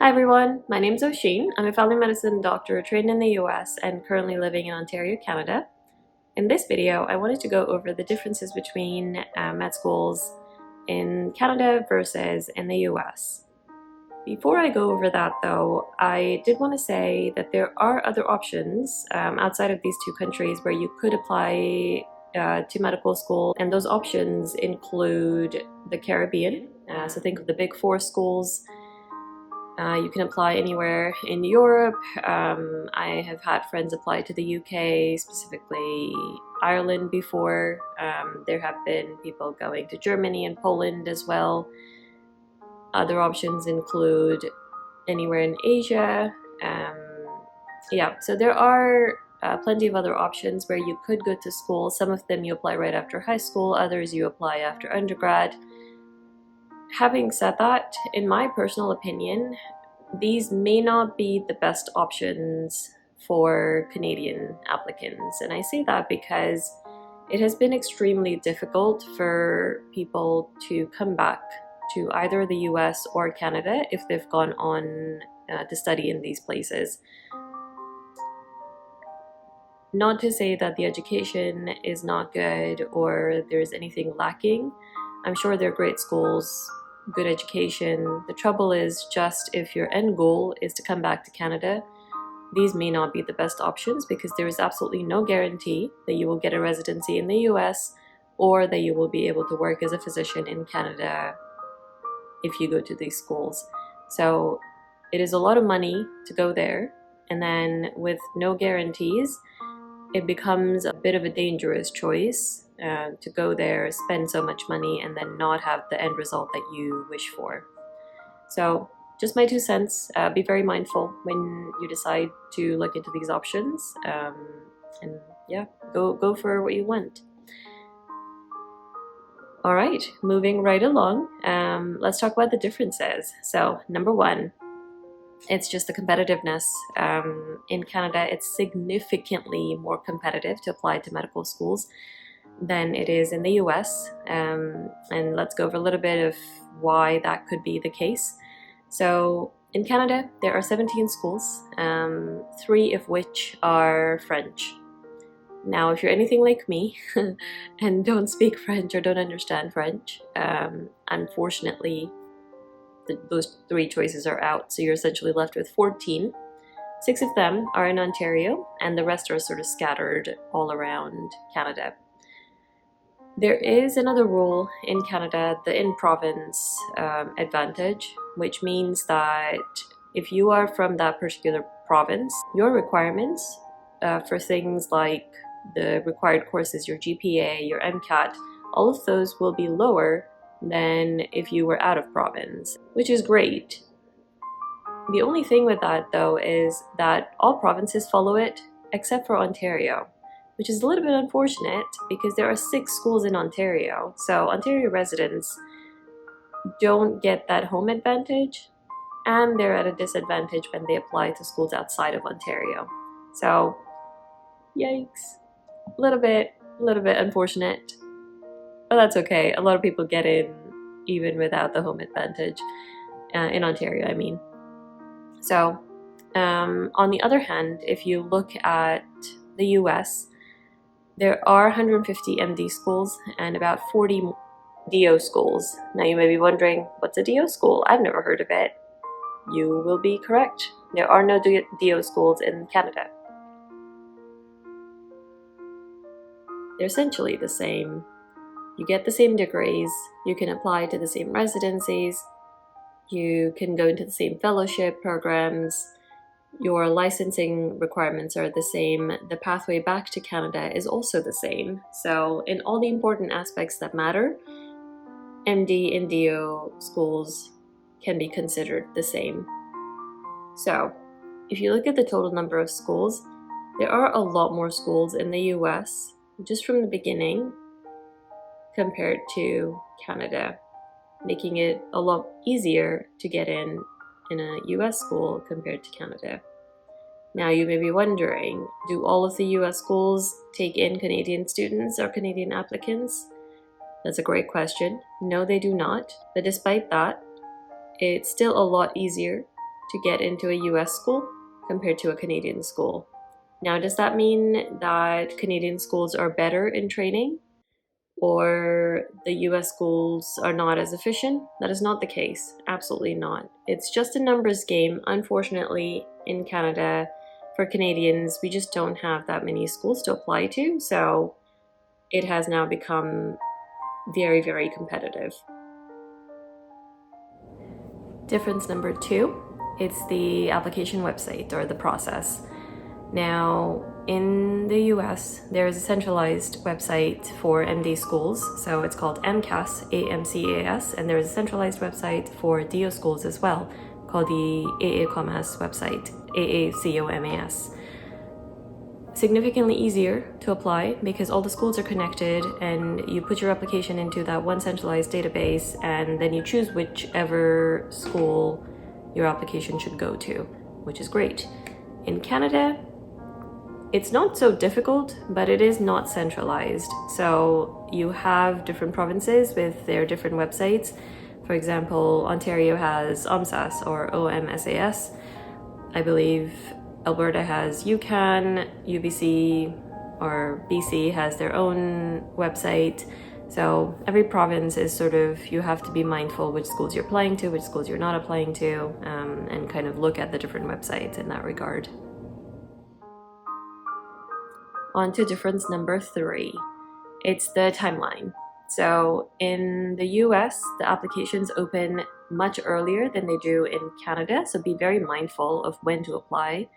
Hi everyone, my name is Oshien. I'm a family medicine doctor trained in the US and currently living in Ontario, Canada. In this video, I wanted to go over the differences between med schools in Canada versus in the US. Before I go over that though, I did want to say that there are other options outside of these two countries where you could apply to medical school, and those options include the Caribbean. So think of the big four schools. You can apply anywhere in Europe. I have had friends apply to the UK, specifically Ireland before. There have been people going to Germany and Poland as well. Other options include anywhere in Asia. So there are plenty of other options where you could go to school. Some of them you apply right after high school, others you apply after undergrad. Having said that, in my personal opinion, these may not be the best options for Canadian applicants. And I say that because it has been extremely difficult for people to come back to either the US or Canada if they've gone on to study in these places. Not to say that the education is not good or there's anything lacking. I'm sure they're great schools, good education. The trouble is just if your end goal is to come back to Canada, these may not be the best options because there is absolutely no guarantee that you will get a residency in the US or that you will be able to work as a physician in Canada if you go to these schools. So it is a lot of money to go there, and then with no guarantees, it becomes a bit of a dangerous choice to go there, spend so much money, and then not have the end result that you wish for. So just my 2 cents, be very mindful when you decide to look into these options, and yeah, go for what you want. All right, moving right along, let's talk about the differences. So number one, it's just the competitiveness. In Canada, it's significantly more competitive to apply to medical schools than it is in the US. And let's go over a little bit of why that could be the case. So in Canada, there are 17 schools, 3 of which are French. Now, if you're anything like me and don't speak French or don't understand French, unfortunately, those 3 choices are out, so you're essentially left with 14. 6 of them are in Ontario, and the rest are sort of scattered all around Canada. There is another rule in Canada, the in-province advantage, which means that if you are from that particular province, your requirements for things like the required courses, your GPA, your MCAT, all of those will be lower than if you were out of province, which is great. The only thing with that though is that all provinces follow it except for Ontario, which is a little bit unfortunate because there are 6 schools in Ontario. So Ontario residents don't get that home advantage, and they're at a disadvantage when they apply to schools outside of Ontario. So yikes, a little bit unfortunate. But that's okay. A lot of people get in even without the home advantage, in Ontario, I mean. So, on the other hand, if you look at the US, there are 150 MD schools and about 40 DO schools. Now you may be wondering, what's a DO school? I've never heard of it. You will be correct. There are no DO schools in Canada. They're essentially the same. You get the same degrees, you can apply to the same residencies, you can go into the same fellowship programs, your licensing requirements are the same, the pathway back to Canada is also the same. So in all the important aspects that matter, MD and DO schools can be considered the same. So if you look at the total number of schools, there are a lot more schools in the US just from the beginning compared to Canada, making it a lot easier to get in a US school compared to Canada. Now you may be wondering, do all of the US schools take in Canadian students or Canadian applicants? That's a great question. No, they do not. But despite that, it's still a lot easier to get into a US school compared to a Canadian school. Now, does that mean that Canadian schools are better in training or the US schools are not as efficient? That is not the case. Absolutely not. It's just a numbers game. Unfortunately, in Canada, for Canadians, we just don't have that many schools to apply to, so it has now become very, very competitive. Difference number 2, it's the application website or the process. Now, in the US, there is a centralized website for MD schools, so it's called MCAS, AMCAS, and there is a centralized website for DO schools as well, called the AACOMAS website, AACOMAS. Significantly easier to apply because all the schools are connected and you put your application into that one centralized database and then you choose whichever school your application should go to, which is great. In Canada, it's not so difficult, but it is not centralized. So you have different provinces with their different websites. For example, Ontario has OMSAS or OMSAS. I believe Alberta has UCAN, UBC or BC has their own website. So every province is sort of, you have to be mindful which schools you're applying to, which schools you're not applying to, and kind of look at the different websites in that regard. On to difference number 3. It's the timeline. So in the US, the applications open much earlier than they do in Canada, so be very mindful of when to apply.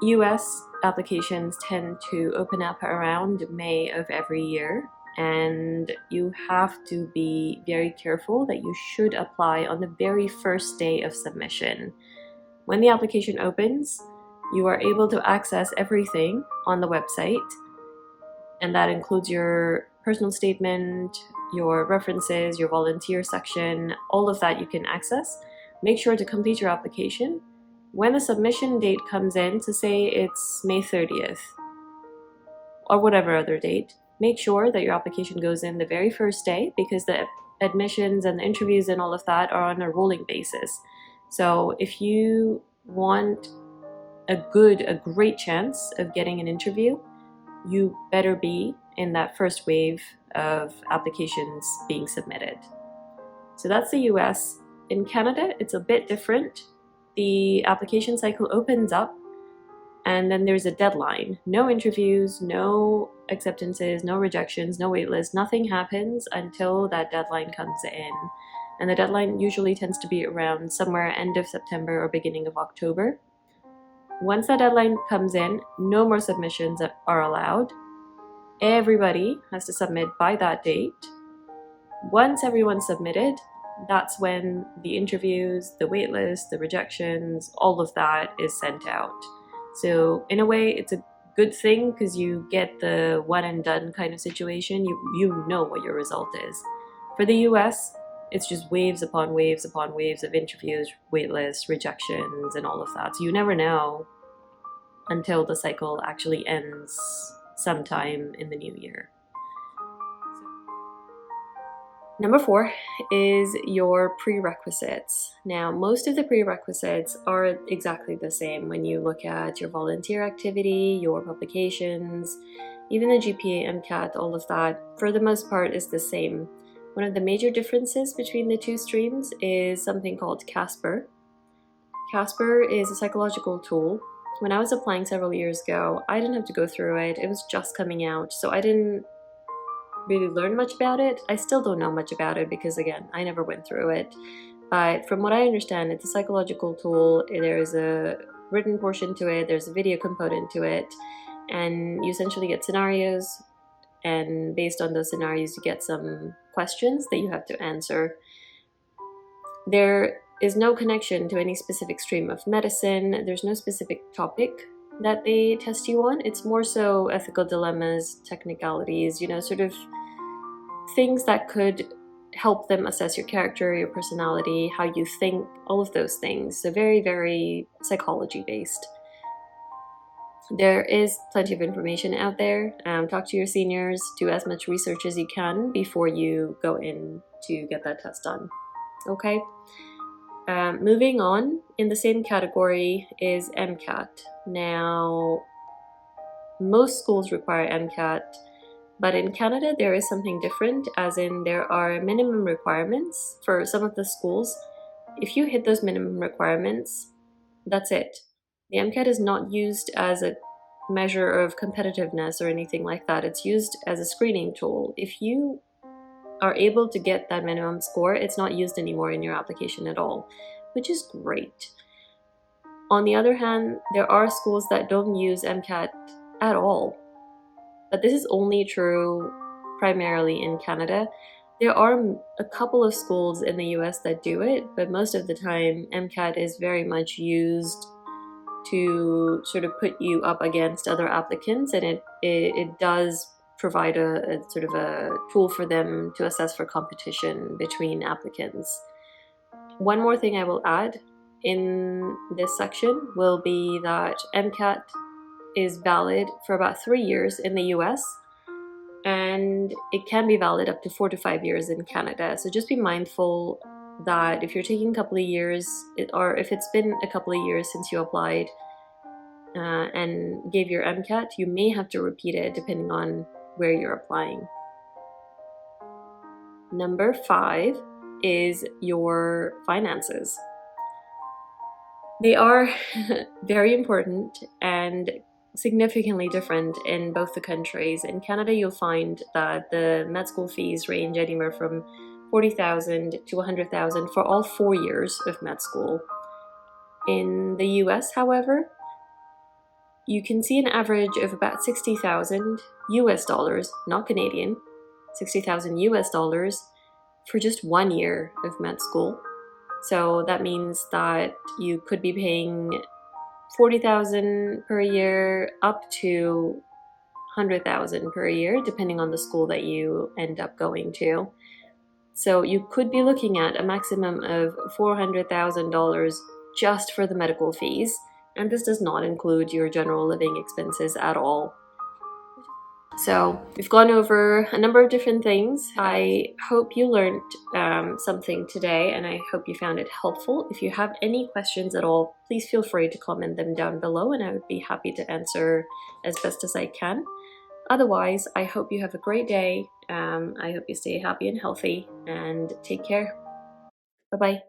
US applications tend to open up around May of every year, and you have to be very careful that you should apply on the very first day of submission. When the application opens, you are able to access everything on the website, and that includes your personal statement, your references, your volunteer section, all of that you can access. Make sure to complete your application. When the submission date comes in, to say it's May 30th or whatever other date, make sure that your application goes in the very first day because the admissions and the interviews and all of that are on a rolling basis. So if you want a great chance of getting an interview, you better be in that first wave of applications being submitted. So that's the US. In Canada, it's a bit different. The application cycle opens up and then there's a deadline. No interviews, no acceptances, no rejections, no waitlist. Nothing happens until that deadline comes in. And the deadline usually tends to be around somewhere end of September or beginning of October. Once that deadline comes in, no more submissions are allowed. Everybody has to submit by that date. Once everyone's submitted, that's when the interviews, the waitlist, the rejections, all of that is sent out. So in a way, it's a good thing because you get the one and done kind of situation. You know what your result is. For the US, it's just waves upon waves upon waves of interviews, waitlists, rejections, and all of that. So you never know until the cycle actually ends sometime in the new year. Number 4 is your prerequisites. Now, most of the prerequisites are exactly the same when you look at your volunteer activity, your publications, even the GPA, MCAT, all of that, for the most part is the same. One of the major differences between the two streams is something called CASPer. CASPer is a psychological tool. When I was applying several years ago, I didn't have to go through it. It was just coming out, so I didn't really learn much about it. I still don't know much about it because, again, I never went through it. But from what I understand, it's a psychological tool. There's a written portion to it, there's a video component to it, and you essentially get scenarios, and based on those scenarios, you get some questions that you have to answer. There is no connection to any specific stream of medicine. There's no specific topic that they test you on. It's more so ethical dilemmas, technicalities, sort of things that could help them assess your character, your personality, how you think, all of those things. So very, very psychology based. There is plenty of information out there. Talk to your seniors, do as much research as you can before you go in to get that test done. Okay? Moving on, in the same category is MCAT. Now, most schools require MCAT, but in Canada there is something different, as in there are minimum requirements for some of the schools. If you hit those minimum requirements, that's it. The MCAT is not used as a measure of competitiveness or anything like that. It's used as a screening tool. If you are able to get that minimum score, it's not used anymore in your application at all, which is great. On the other hand, there are schools that don't use MCAT at all, but this is only true primarily in Canada. There are a couple of schools in the US that do it, but most of the time MCAT is very much used to sort of put you up against other applicants, and it does provide a sort of a tool for them to assess for competition between applicants. One more thing I will add in this section will be that MCAT is valid for about 3 years in the US, and it can be valid up to 4 to 5 years in Canada. So just be mindful that if you're taking a couple of years, or if it's been a couple of years since you applied and gave your MCAT, you may have to repeat it depending on where you're applying. Number 5 is your finances. They are very important and significantly different in both the countries. In Canada, you'll find that the med school fees range anywhere from $40,000 to $100,000 for all 4 years of med school. In the US, however, you can see an average of about $60,000 US dollars, not Canadian, $60,000 US dollars for just 1 year of med school. So that means that you could be paying $40,000 per year up to $100,000 per year, depending on the school that you end up going to. So you could be looking at a maximum of $400,000 just for the medical fees, and this does not include your general living expenses at all. So we've gone over a number of different things. I hope you learned something today, and I hope you found it helpful. If you have any questions at all, please feel free to comment them down below, and I would be happy to answer as best as I can. Otherwise, I hope you have a great day. I hope you stay happy and healthy, and take care. Bye-bye.